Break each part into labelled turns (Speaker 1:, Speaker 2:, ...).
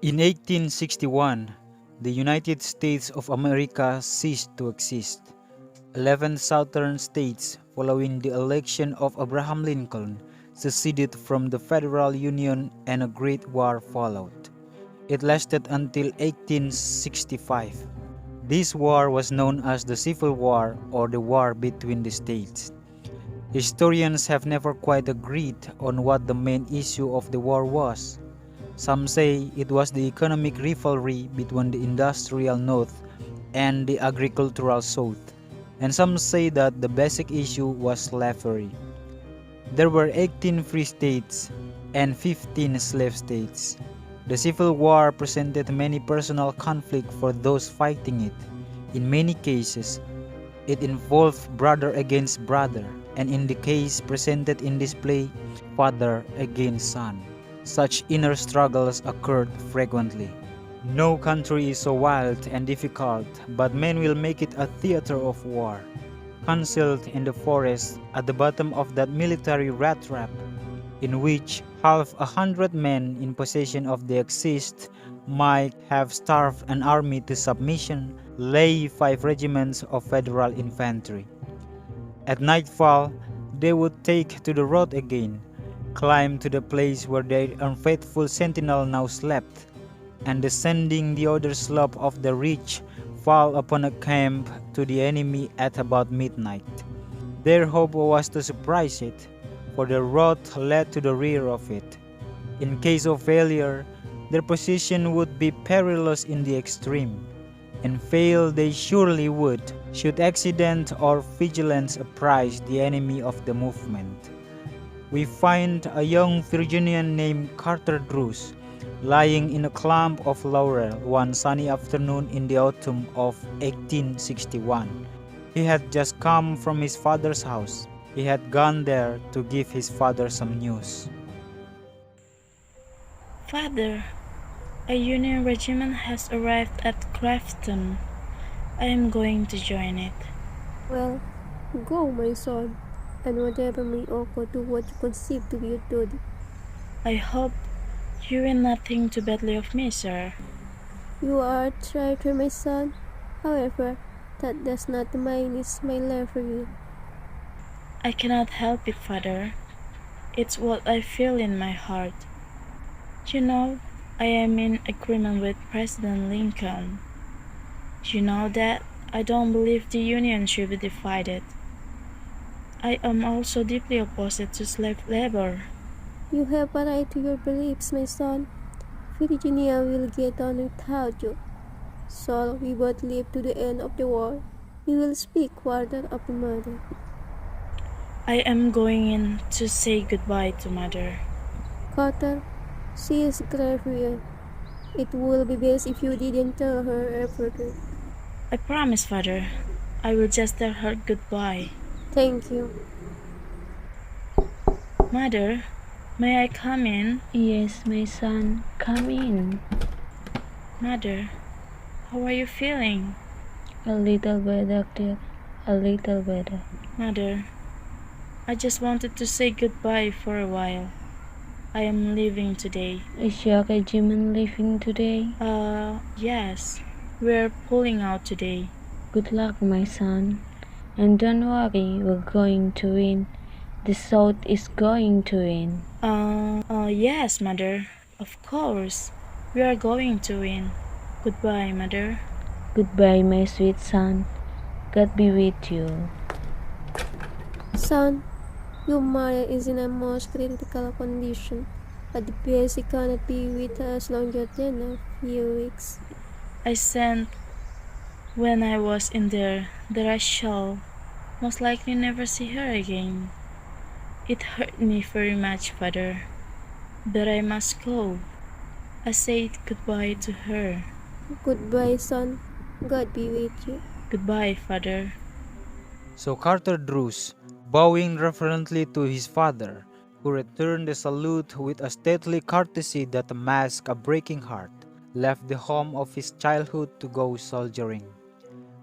Speaker 1: In 1861, the United States of America ceased to exist. 11 southern states, following the election of Abraham Lincoln, seceded from the Federal Union and a Great War followed. It lasted until 1865. This war was known as the Civil War or the War between the states. Historians have never quite agreed on what the main issue of the war was. Some say it was the economic rivalry between the industrial North and the agricultural South, and some say that the basic issue was slavery. There were 18 free states and 15 slave states. The Civil War presented many personal conflict for those fighting it. In many cases, it involved brother against brother, and in the case presented in this play, father against son. Such inner struggles occurred frequently. No country is so wild and difficult, but men will make it a theater of war. Concealed in the forest at the bottom of that military rat trap, in which 100 men in possession of the exist might have starved an army to submission, lay 5 regiments of federal infantry. At nightfall, they would take to the road again, climb to the place where their unfaithful sentinel now slept, and descending the other slope of the ridge, fall upon a camp to the enemy at about midnight. Their hope was to surprise it, for the road led to the rear of it. In case of failure, their position would be perilous in the extreme, and fail they surely would, should accident or vigilance apprise the enemy of the movement. We find a young Virginian named Carter DRUSE lying in a clump of laurel one sunny afternoon in the autumn of 1861. He had just come from his father's house. He had gone there to give his father some news.
Speaker 2: Father, a Union regiment has arrived at Grafton. I am going to join it.
Speaker 3: Well, go, my son, and whatever may occur to what you conceive to be your duty.
Speaker 2: I hope you will not think too badly of me, sir.
Speaker 3: You are a traitor, my son. However, that does not diminish my love for you.
Speaker 2: I cannot help it, Father. It's what I feel in my heart. You know, I am in agreement with President Lincoln. You know that I don't believe the Union should be divided. I am also deeply opposed to slave labor.
Speaker 3: You have a right to your beliefs, my son. Virginia will get on without you. So we both live to the end of the war. You will speak father of the mother.
Speaker 2: I am going in to say goodbye to Mother.
Speaker 3: Carter, she is grieving. It will be best if you didn't tell her everything.
Speaker 2: I promise, Father. I will just tell her goodbye.
Speaker 3: Thank you.
Speaker 2: Mother, may I come in?
Speaker 4: Yes, my son, come in.
Speaker 2: Mother, how are you feeling?
Speaker 4: A little better, dear. A little better.
Speaker 2: Mother, I just wanted to say goodbye for a while. I am leaving today.
Speaker 4: Is your regiment leaving today?
Speaker 2: Yes. We're pulling out today.
Speaker 4: Good luck, my son. And don't worry, we're going to win. The South is going to win.
Speaker 2: Yes, Mother. Of course. We are going to win. Goodbye, Mother.
Speaker 4: Goodbye, my sweet son. God be with you.
Speaker 3: Son, your mother is in a most critical condition. At the best, she cannot be with us longer than a few weeks.
Speaker 2: I sent when I was in there that I shall most likely never see her again. It hurt me very much, Father, but I must go. I said goodbye to her.
Speaker 3: Goodbye, son. God be with you.
Speaker 2: Goodbye, Father.
Speaker 1: So Carter DRUSE, bowing reverently to his father, who returned the salute with a stately courtesy that masked a breaking heart, left the home of his childhood to go soldiering.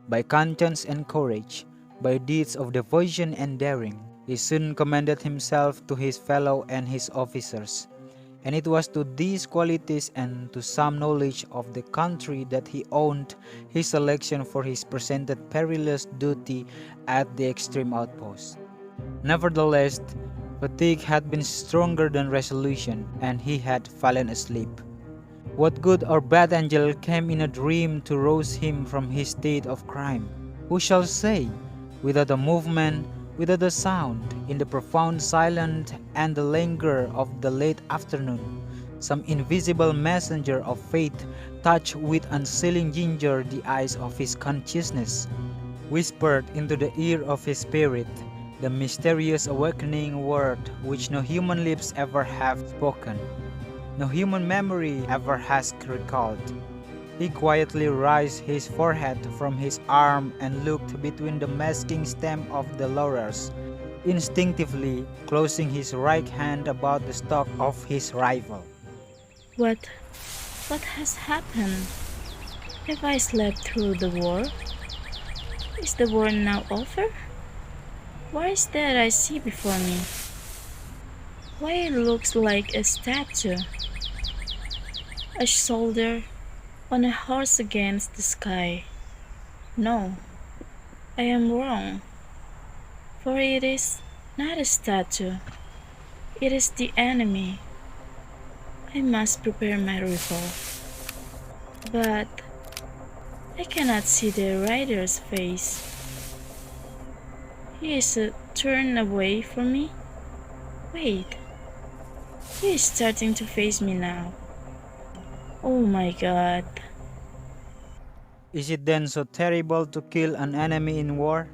Speaker 1: By conscience and courage, by deeds of devotion and daring, he soon commended himself to his fellow and his officers, And it was to these qualities and to some knowledge of the country that he owed his selection for his presented perilous duty at the extreme outpost. Nevertheless, fatigue had been stronger than resolution, and he had fallen asleep. What good or bad angel came in a dream to rouse him from his state of crime? Who shall say? Without a movement, without a sound, in the profound silence and the languor of the late afternoon, some invisible messenger of fate touched with unsealing ginger the eyes of his consciousness, whispered into the ear of his spirit the mysterious awakening word which no human lips ever have spoken, no human memory ever has recalled. He quietly raised his forehead from his arm and looked between the masking stem of the laurels, instinctively closing his right hand about the stock of his rifle.
Speaker 2: What has happened? Have I slept through the war? Is the war now over? What is that I see before me? Why it looks like a statue? A soldier on a horse against the sky. No, I am wrong. For it is not a statue. It is the enemy. I must prepare my rifle. But I cannot see the rider's face. He is turned away from me. Wait, he is starting to face me now. Oh my God.
Speaker 1: Is it then so terrible to kill an enemy in war?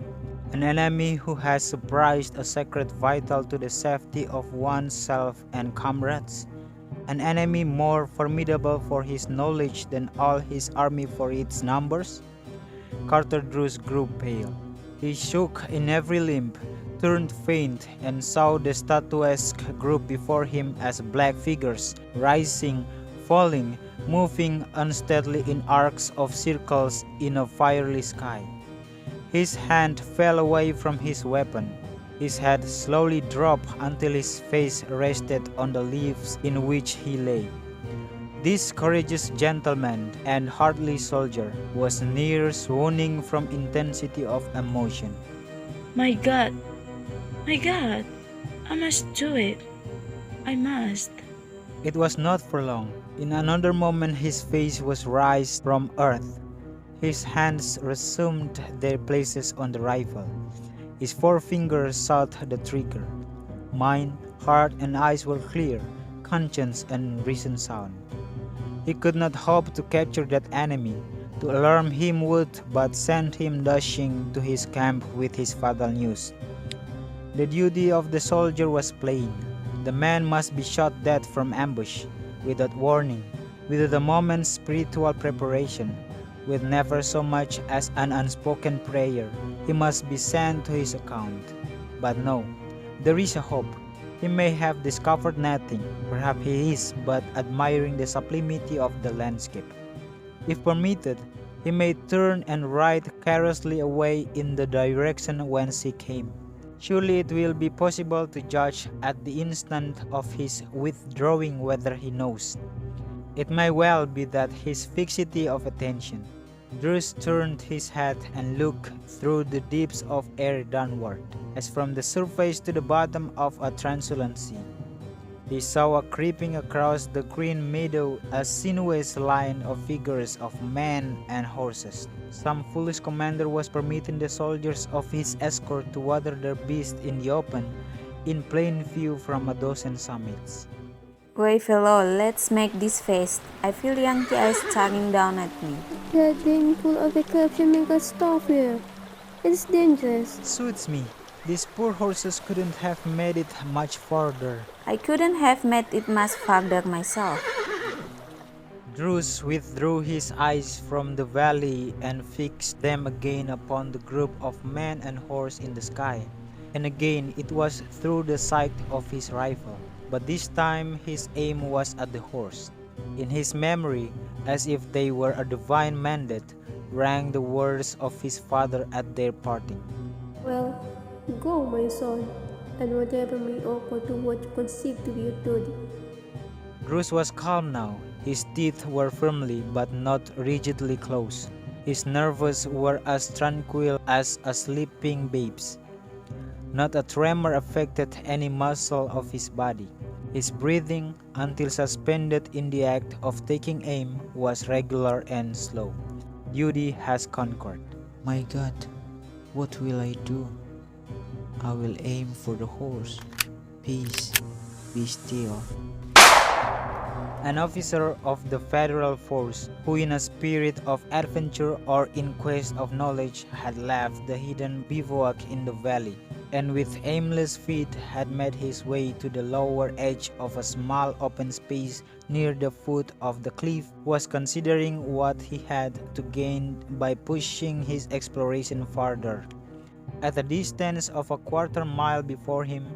Speaker 1: An enemy who has surprised a secret vital to the safety of oneself and comrades? An enemy more formidable for his knowledge than all his army for its numbers? Carter Druse grew pale. He shook in every limb, turned faint, and saw the statuesque group before him as black figures, rising, falling, moving unsteadily in arcs of circles in a fiery sky. His hand fell away from his weapon. His head slowly dropped until his face rested on the leaves in which he lay. This courageous gentleman and hardy soldier was near swooning from intensity of emotion.
Speaker 2: My God, I must do it. I must.
Speaker 1: It was not for long. In another moment his face was raised from earth. His hands resumed their places on the rifle. His forefingers sought the trigger. Mind, heart, and eyes were clear, conscience and reason sound. He could not hope to capture that enemy. To alarm him would but send him dashing to his camp with his fatal news. The duty of the soldier was plain. The man must be shot dead from ambush, without warning, without a moment's spiritual preparation, with never so much as an unspoken prayer. He must be sent to his account. But no, there is a hope. He may have discovered nothing, perhaps he is but admiring the sublimity of the landscape. If permitted, he may turn and ride carelessly away in the direction whence he came. Surely it will be possible to judge at the instant of his withdrawing whether he knows. It may well be that his fixity of attention. Druse turned his head and looked through the deeps of air downward, as from the surface to the bottom of a translucent sea. He saw creeping across the green meadow a sinuous line of figures of men and horses. Some foolish commander was permitting the soldiers of his escort to water their beasts in the open, in plain view from a dozen summits.
Speaker 5: Wait, fellow, let's make this fast. I feel Yankee eyes staring down at me.
Speaker 3: That thing full of the caption make us stop here. It's dangerous.
Speaker 1: Suits me. These poor horses couldn't have made it much farther.
Speaker 5: I couldn't have made it much farther myself.
Speaker 1: Druse withdrew his eyes from the valley and fixed them again upon the group of man and horse in the sky. And again it was through the sight of his rifle. But this time his aim was at the horse. In his memory, as if they were a divine mandate, rang the words of his father at their parting.
Speaker 3: Well, go, my son, and whatever may occur to what you conceive to be your duty.
Speaker 1: Druse was calm now. His teeth were firmly but not rigidly closed. His nerves were as tranquil as a sleeping babe's. Not a tremor affected any muscle of his body. His breathing, until suspended in the act of taking aim, was regular and slow. Duty has conquered.
Speaker 6: My God, what will I do? I will aim for the horse. Peace, be still.
Speaker 1: An officer of the federal force, who in a spirit of adventure or in quest of knowledge had left the hidden bivouac in the valley, and with aimless feet had made his way to the lower edge of a small open space near the foot of the cliff, was considering what he had to gain by pushing his exploration farther. At a distance of a quarter mile before him,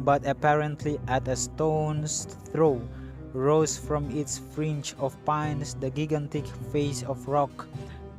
Speaker 1: but apparently at a stone's throw, rose from its fringe of pines the gigantic face of rock,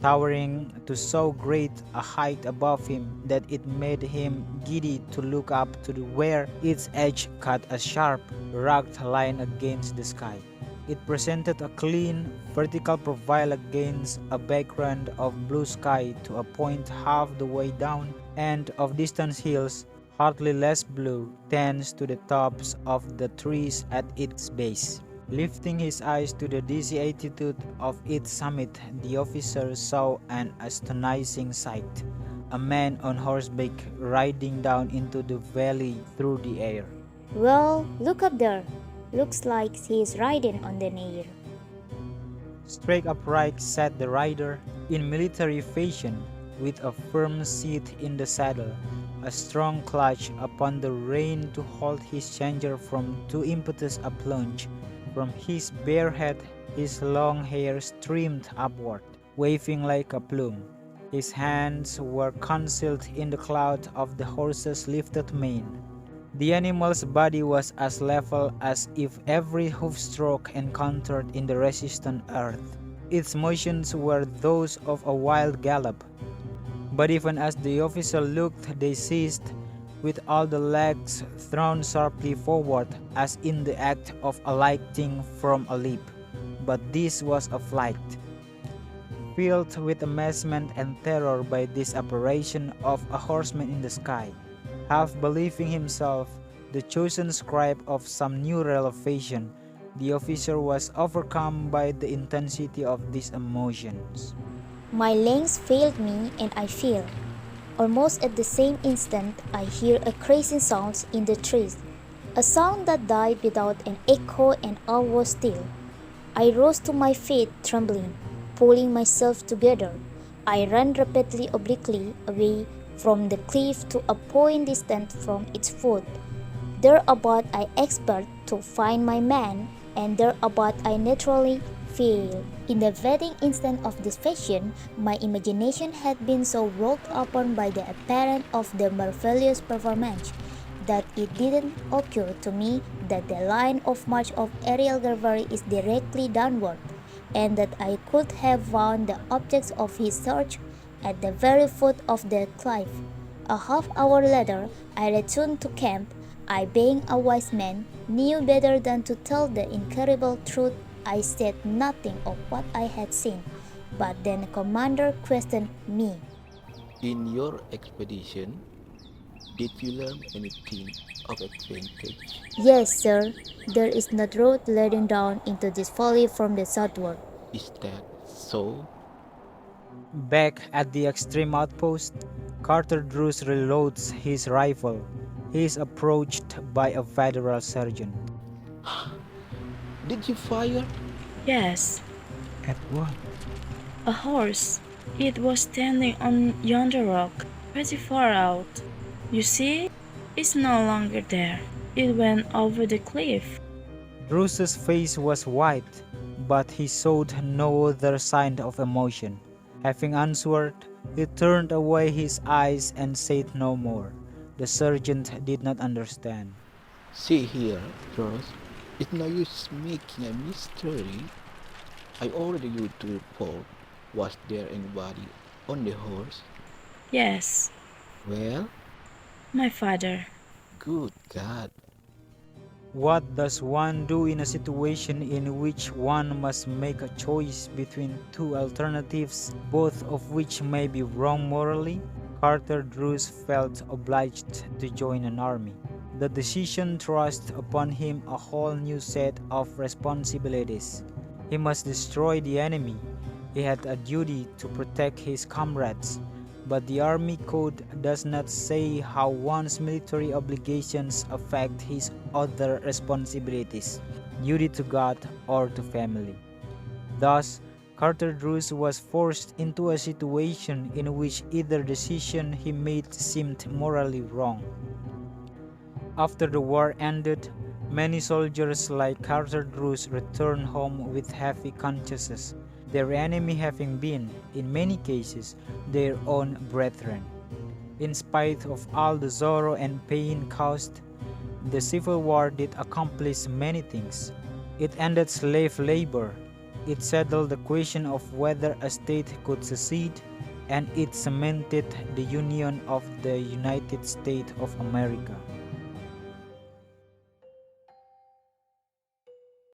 Speaker 1: towering to so great a height above him that it made him giddy to look up to where its edge cut a sharp, rugged line against the sky. It presented a clean, vertical profile against a background of blue sky to a point half the way down, and of distant hills, hardly less blue, thanks to the tops of the trees at its base. Lifting his eyes to the dizzy altitude of its summit, the officer saw an astonishing sight: a man on horseback riding down into the valley through the air.
Speaker 7: Well, look up there. Looks like he's riding on the Nile.
Speaker 1: Straight upright sat the rider, in military fashion, with a firm seat in the saddle, a strong clutch upon the rein to hold his charger from too impetuous a plunge. From his bare head his long hair streamed upward, waving like a plume. His hands were concealed in the cloud of the horse's lifted mane. The animal's body was as level as if every hoofstroke encountered in the resistant earth. Its motions were those of a wild gallop. But even as the officer looked, they ceased, with all the legs thrown sharply forward as in the act of alighting from a leap. But this was a flight. Filled with amazement and terror by this apparition of a horseman in the sky, half believing himself the chosen scribe of some new revelation, the officer was overcome by the intensity of these emotions.
Speaker 7: My lungs failed me and I fell. Almost at the same instant, I hear a crashing sound in the trees, a sound that died without an echo, and all was still. I rose to my feet, trembling, pulling myself together. I ran rapidly obliquely away from the cliff to a point distant from its foot. Thereabout I expected to find my man, and thereabout I naturally failed. In the very instant of this vision, my imagination had been so wrought upon by the appearance of the marvelous performance that it didn't occur to me that the line of march of aerial cavalry is directly downward, and that I could have found the objects of his search at the very foot of the cliff. A half-hour later, I returned to camp. I, being a wise man, knew better than to tell the incredible truth. I said nothing of what I had seen, but then the commander questioned me.
Speaker 8: In your expedition, did you learn anything of advantage?
Speaker 7: Yes, sir. There is no road leading down into this valley from the southward.
Speaker 8: Is that so?
Speaker 1: Back at the extreme outpost, Carter Druse reloads his rifle. He is approached by a federal sergeant.
Speaker 8: Did you fire?
Speaker 2: Yes,
Speaker 6: At what?
Speaker 2: a horse. It was standing on yonder rock, pretty far out. You see, it's no longer there. It went over the cliff.
Speaker 1: Druse's face was white, but he showed no other sign of emotion. Having answered, he turned away his eyes and said no more. The sergeant did not understand.
Speaker 8: See here, Druse. It's no use making a mystery. I ordered you to report. Was there anybody on the horse?
Speaker 2: Yes,
Speaker 8: Well,
Speaker 2: my father.
Speaker 8: good God.
Speaker 1: What does one do in a situation in which one must make a choice between two alternatives, both of which may be wrong morally? Carter Druse felt obliged to join an army. The decision thrust upon him a whole new set of responsibilities. He must destroy the enemy. He had a duty to protect his comrades. But the Army Code does not say how one's military obligations affect his other responsibilities, duty to God or to family. Thus, Carter Druse was forced into a situation in which either decision he made seemed morally wrong. After the war ended, many soldiers like Carter Druse returned home with heavy consciences, their enemy having been, in many cases, their own brethren. In spite of all the sorrow and pain caused, the Civil War did accomplish many things. It ended slave labor, it settled the question of whether a state could secede, and it cemented the Union of the United States of America.